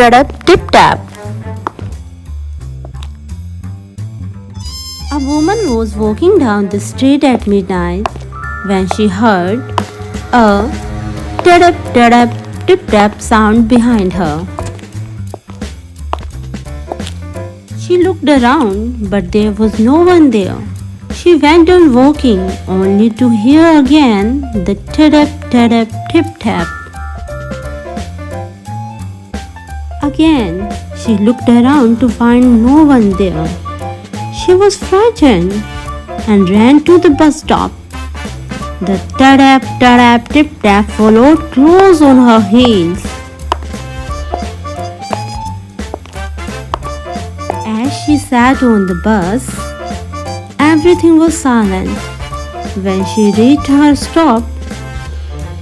Tadep, Tiptap. A woman was walking down the street at midnight when she heard a Tadep, Tadep, Tiptap sound behind her. She looked around, but there was no one there. She went on walking, only to hear again the Tadep, Tadep, Tiptap. Again, she looked around to find no one there. She was frightened and ran to the bus stop. The Tadep, Tadep, Tiptap followed close on her heels. As she sat on the bus, everything was silent. When she reached her stop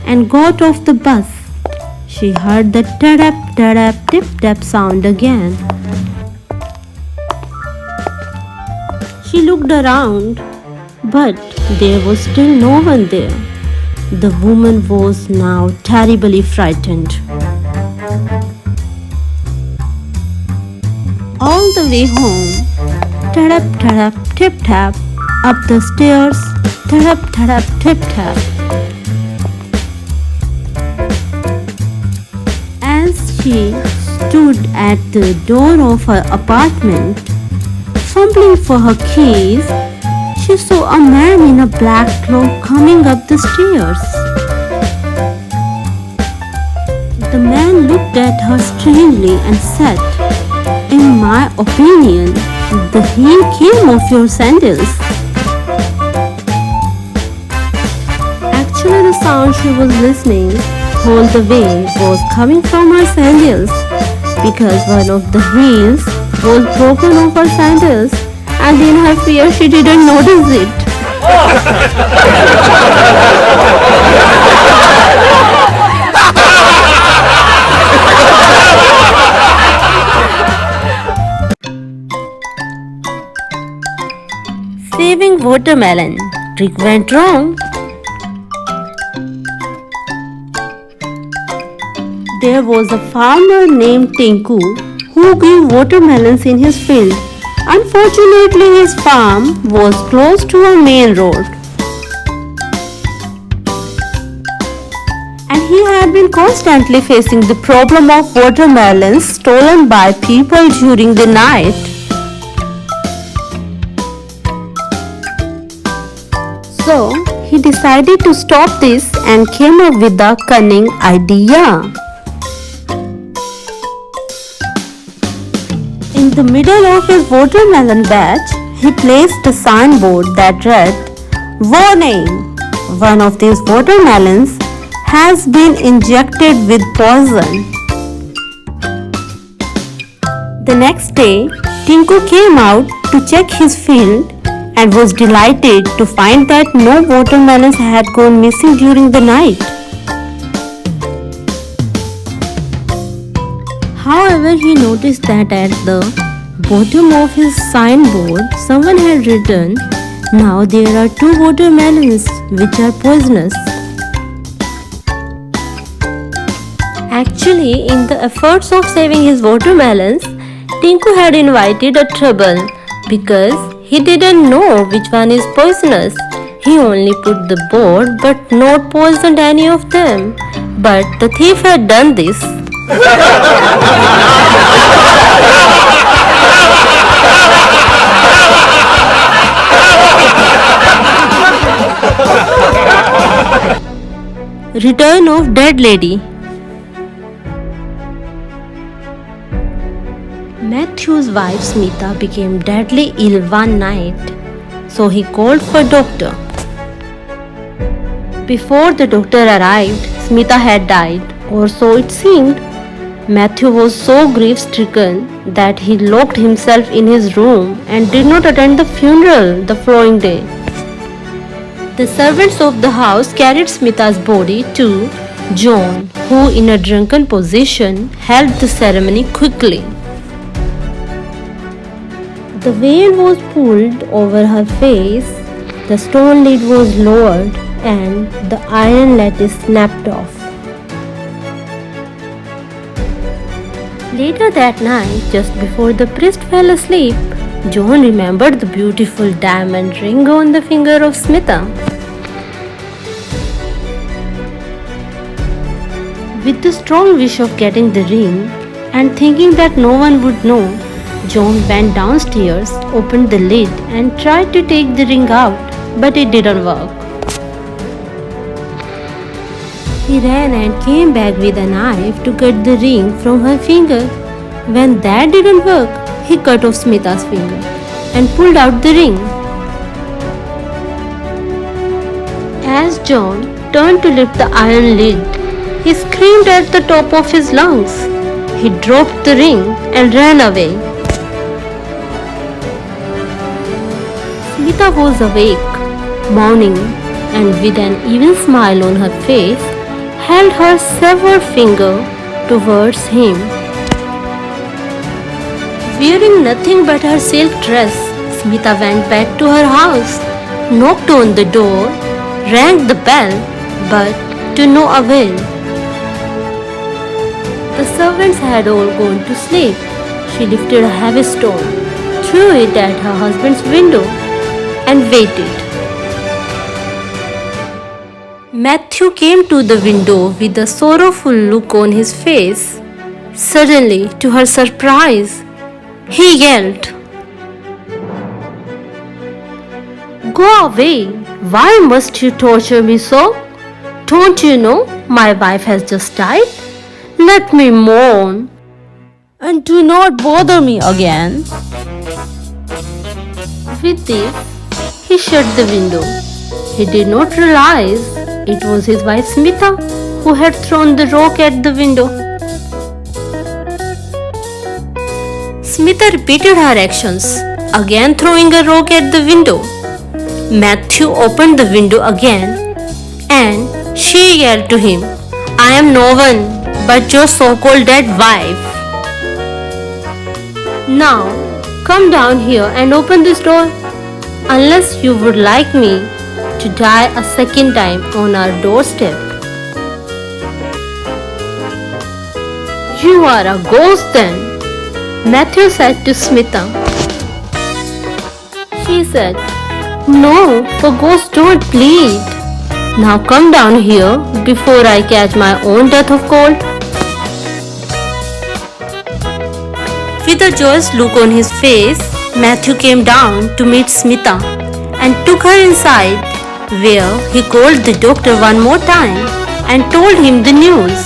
and got off the bus, she heard the Tadep, Tadep, Tiptap sound again. She looked around, but there was still no one there. The woman was now terribly frightened. All the way home, Tadep, Tadep, Tiptap, up the stairs, Tadep, Tadep, Tiptap. As she stood at the door of her apartment, fumbling for her keys, she saw a man in a black cloak coming up the stairs. The man looked at her strangely and said, "In my opinion, the heel came off your sandals." Actually, the sound she was listening all the way was coming from her sandals, because one of the heels was broken off her sandals, and in her fear she didn't notice it. Saving watermelon. Trick went wrong. There was a farmer named Tinku who grew watermelons in his field. Unfortunately, his farm was close to a main road, and he had been constantly facing the problem of watermelons stolen by people during the night. So, he decided to stop this and came up with a cunning idea. In the middle of his watermelon batch, he placed a signboard that read, "Warning! One of these watermelons has been injected with poison." The next day, Tinku came out to check his field and was delighted to find that no watermelons had gone missing during the night. However, he noticed that at the bottom of his signboard, someone had written, "Now there are 2 watermelons which are poisonous." Actually, in the efforts of saving his watermelons, Tinku had invited a trouble because he didn't know which one is poisonous. He only put the board but not poisoned any of them. But the thief had done this. Return of Dead Lady. Matthew's wife Smita became deadly ill one night, so he called for a doctor. Before the doctor arrived, Smita had died, or so it seemed. Matthew was so grief-stricken that he locked himself in his room and did not attend the funeral the following day. The servants of the house carried Smita's body to John, who in a drunken position held the ceremony quickly. The veil was pulled over her face, the stone lid was lowered, and the iron lattice snapped off. Later that night, just before the priest fell asleep, John remembered the beautiful diamond ring on the finger of Smita. With the strong wish of getting the ring and thinking that no one would know, John went downstairs, opened the lid, and tried to take the ring out, but it didn't work. He ran and came back with a knife to cut the ring from her finger. When that didn't work, he cut off Smita's finger and pulled out the ring. As John turned to lift the iron lid, he screamed at the top of his lungs. He dropped the ring and ran away. Smita was awake, mourning, and with an evil smile on her face, held her severed finger towards him. Wearing nothing but her silk dress, Smita went back to her house, knocked on the door, rang the bell, but to no avail. The servants had all gone to sleep. She lifted a heavy stone, threw it at her husband's window, and waited. Matthew came to the window with a sorrowful look on his face. Suddenly, to her surprise, he yelled, "Go away! Why must you torture me so? Don't you know my wife has just died? Let me mourn, and do not bother me again." With this, he shut the window. He did not realize it was his wife Smita who had thrown the rock at the window. Smita repeated her actions, again throwing a rock at the window. Matthew opened the window again and she yelled to him, "I am no one but your so-called dead wife. Now come down here and open this door, unless you would like me to die a second time on our doorstep." "You are a ghost then," Matthew said to Smita. She said, "No, for ghosts don't bleed. Now come down here before I catch my own death of cold." With a joyous look on his face, Matthew came down to meet Smita and took her inside, where he called the doctor one more time and told him the news.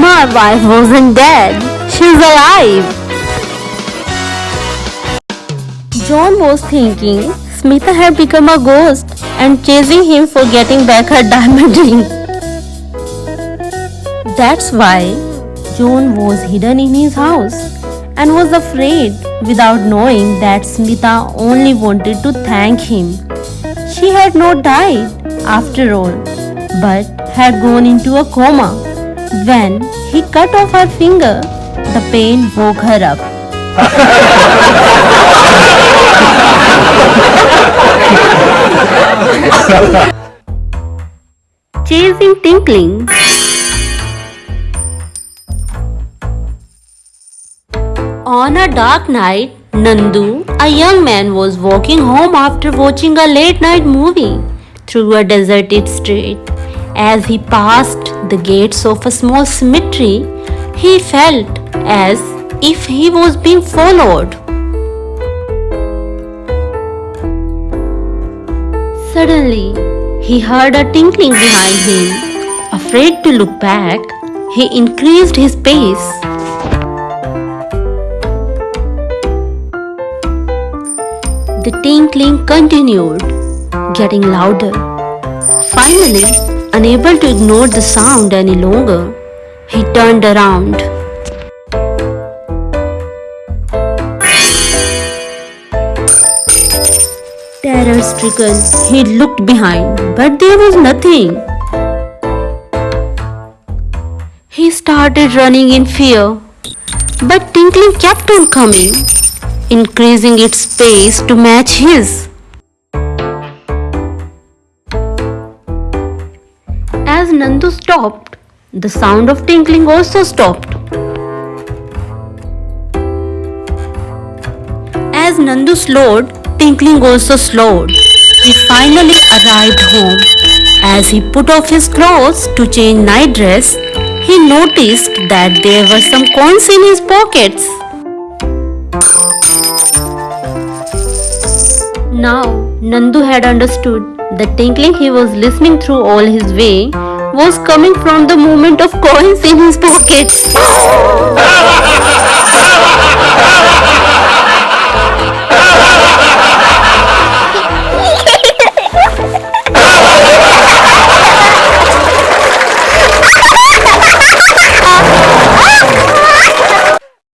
"My wife wasn't dead. She's alive." John was thinking Smita had become a ghost and chasing him for getting back her diamond ring. That's why John was hidden in his house and was afraid without knowing that Smita only wanted to thank him. She had not died after all, but had gone into a coma. When he cut off her finger, the pain woke her up. Chasing Tinkling. On a dark night, Nandu, a young man, was walking home after watching a late-night movie through a deserted street. As he passed the gates of a small cemetery, he felt as if he was being followed. Suddenly, he heard a tinkling behind him. Afraid to look back, he increased his pace. The tinkling continued, getting louder. Finally, unable to ignore the sound any longer, he turned around. Terror-stricken, he looked behind, but there was nothing. He started running in fear, but Tinkling kept on coming, increasing its pace to match his. As Nandu stopped, The sound of tinkling also stopped. As Nandu slowed, tinkling also slowed. He finally arrived home. As he put off his clothes to change night dress, he noticed that there were some coins in his pockets. Now, Nandu had understood the tinkling he was listening through all his way was coming from the movement of coins in his pockets.